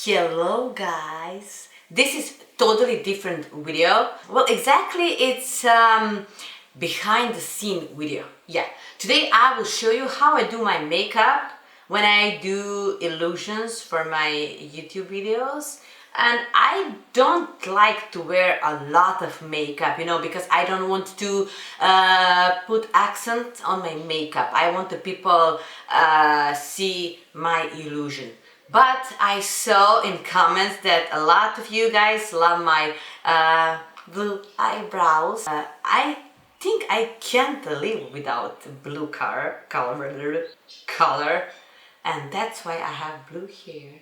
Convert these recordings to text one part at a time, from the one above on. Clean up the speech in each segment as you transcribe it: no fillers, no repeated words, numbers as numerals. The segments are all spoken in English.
Hello guys, this is totally different video. Well, exactly, it's behind the scene video. Yeah, today I will show you how I do my makeup when I do illusions for my YouTube videos. And I don't like to wear a lot of makeup, because I don't want to put accent on my makeup. I want the people see my illusion. But I saw in comments that a lot of you guys love my blue eyebrows. I think I can't live without blue color, and that's why I have blue hair.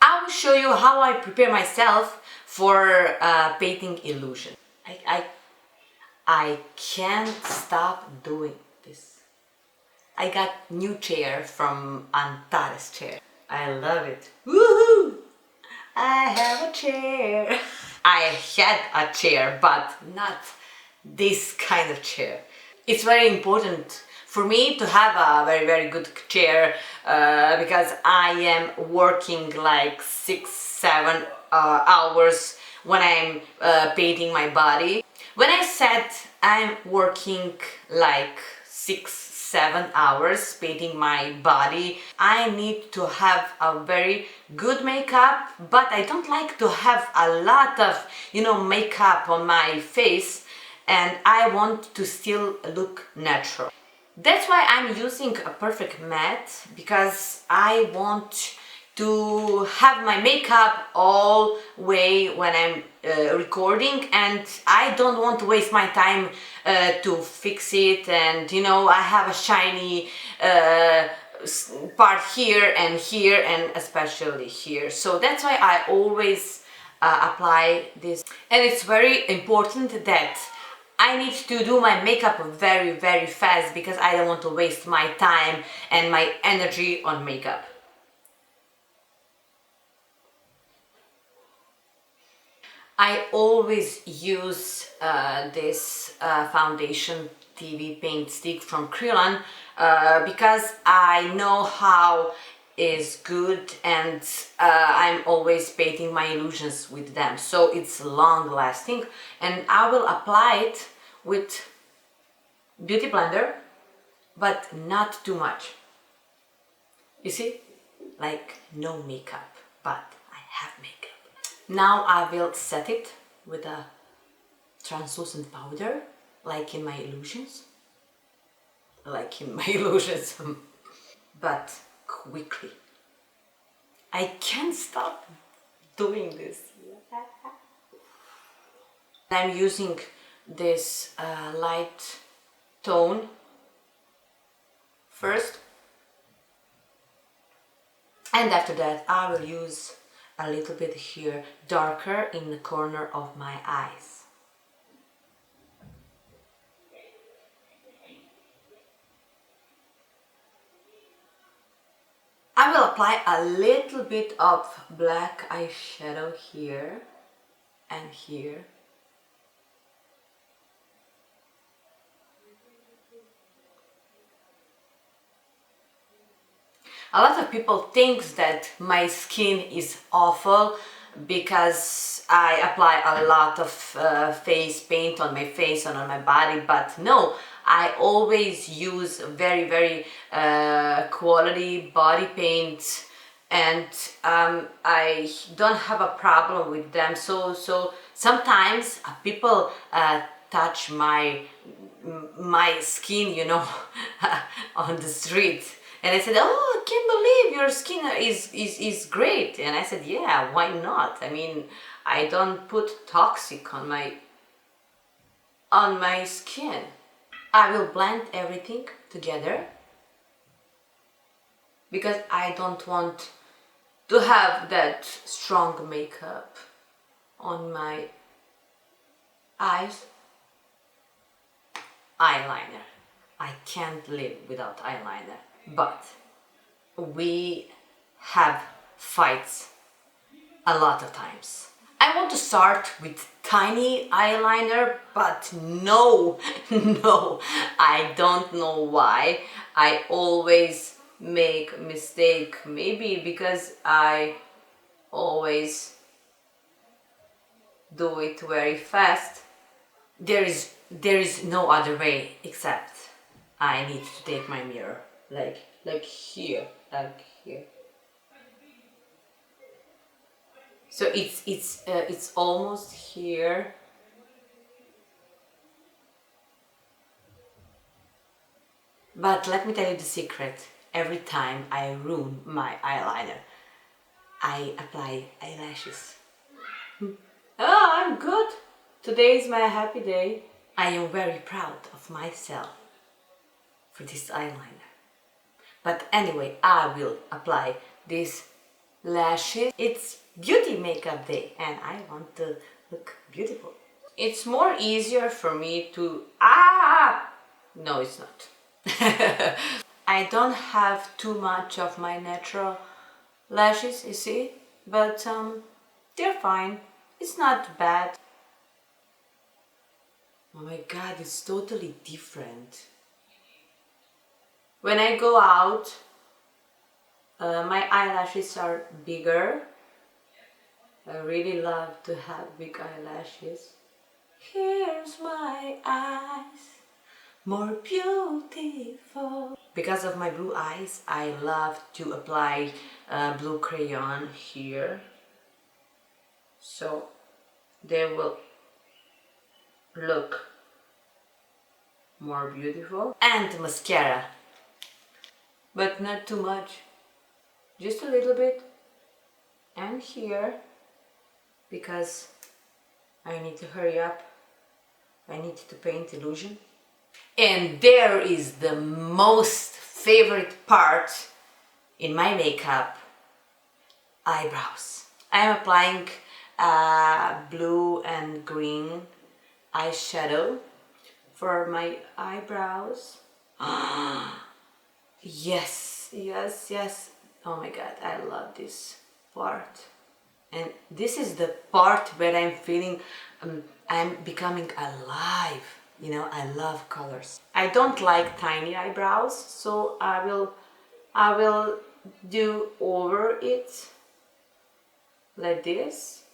I will show you how I prepare myself for painting illusion. I can't stop doing this. I got new chair from Antares chair. I love it. Woohoo! I have a chair. I had a chair, but not this kind of chair. It's very important for me to have a very good chair because I am working like 6-7 hours when I'm painting my body. When I said I'm working like 6-7 hours painting my body, I need to have a very good makeup, but I don't like to have a lot of makeup on my face, and I want to still look natural. That's why I'm using a perfect matte, because I want to have my makeup all way when I'm recording, and I don't want to waste my time to fix it, and I have a shiny part here and especially here, so that's why I always apply this. And it's very important that I need to do my makeup very fast, because I don't want to waste my time and my energy on makeup. I always use this foundation TV paint stick from Krillon because I know how is good, and I'm always painting my illusions with them, so it's long lasting. And I will apply it with beauty blender, but not too much. You see, like no makeup, but I have makeup. Now I will set it with a translucent powder, like in my illusions. But quickly. I can't stop doing this. I'm using this light tone first, and after that I will use a little bit here darker in the corner of my eyes. I will apply a little bit of black eyeshadow here and here. A lot of people think that my skin is awful because I apply a lot of face paint on my face and on my body, but no, I always use very quality body paint, and I don't have a problem with them. So sometimes people touch my skin, on the street. And I said, oh, I can't believe your skin is great. And I said, yeah, why not? I mean, I don't put toxic on my skin. I will blend everything together because I don't want to have that strong makeup on my eyes. Eyeliner. I can't live without eyeliner. But we have fights a lot of times. I want to start with tiny eyeliner, but no, I don't know why. I always make mistake, maybe because I always always do it very fast. There is no other way except I need to take my mirror like here, like here. So it's almost here. But let me tell you the secret. Every time I ruin my eyeliner, I apply eyelashes. Oh, I'm good. Today is my happy day. I am very proud of myself for this eyeliner. But anyway, I will apply these lashes. It's beauty makeup day and I want to look beautiful. It's more easier for me to... No, it's not. I don't have too much of my natural lashes, you see, but they're fine. It's not bad. Oh my god, it's totally different. When I go out, my eyelashes are bigger. I really love to have big eyelashes. Here's my eyes, more beautiful. Because of my blue eyes, I love to apply blue crayon here. So they will look more beautiful. And mascara, but not too much, just a little bit. And here, because I need to hurry up, I need to paint illusion. And there is the most favorite part in my makeup, eyebrows. I'm applying blue and green eyeshadow for my eyebrows. Yes, yes, yes. Oh my god, I love this part. And this is the part where I'm feeling I'm becoming alive. You know, I love colors. I don't like tiny eyebrows, so I will do over it like this.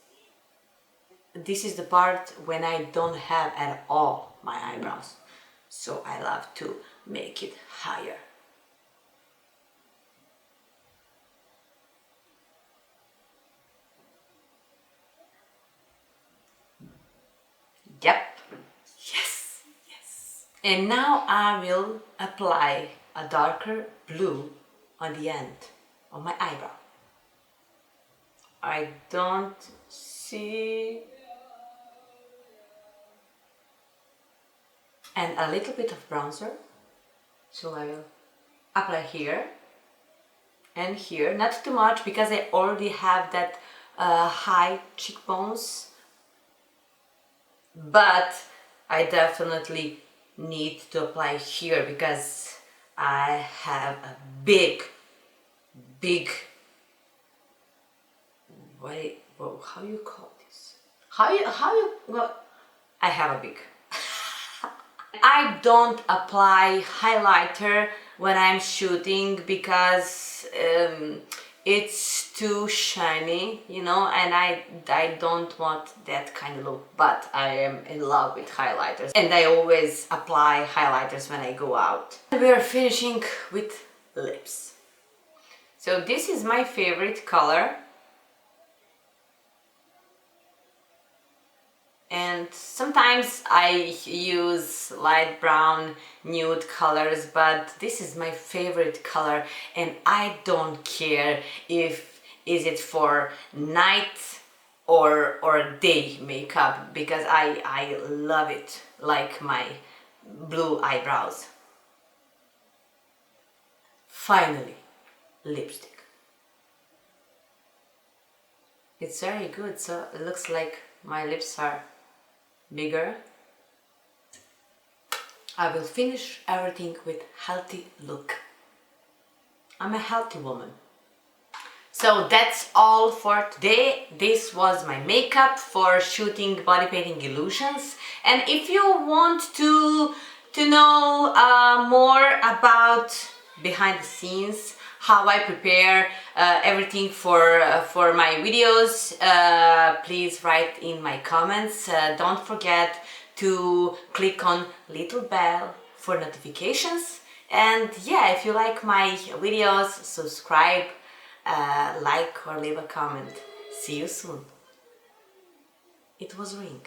This is the part when I don't have at all my eyebrows, so I love to make it higher. Yep. Yes, yes. And now I will apply a darker blue on the end of my eyebrow. I don't see. And a little bit of bronzer. So I will apply here and here. Not too much because I already have that high cheekbones. But I definitely need to apply here because I have a big, how you call this? Well, I have a big. I don't apply highlighter when I'm shooting because it's too shiny, you know, and I don't want that kind of look, but I am in love with highlighters and I always apply highlighters when I go out. We are finishing with lips. So this is my favorite color. And sometimes I use light brown, nude colors, but this is my favorite color and I don't care if is it for night or day makeup because I love it, like my blue eyebrows. Finally, lipstick. It's very good, so it looks like my lips are bigger. I will finish everything with healthy look. I'm a healthy woman. So that's all for today. This was my makeup for shooting body painting illusions. And if you want to know more about behind the scenes, how I prepare everything for my videos, please write in my comments. Don't forget to click on little bell for notifications. And yeah, if you like my videos, subscribe, like or leave a comment. See you soon. It was Ring.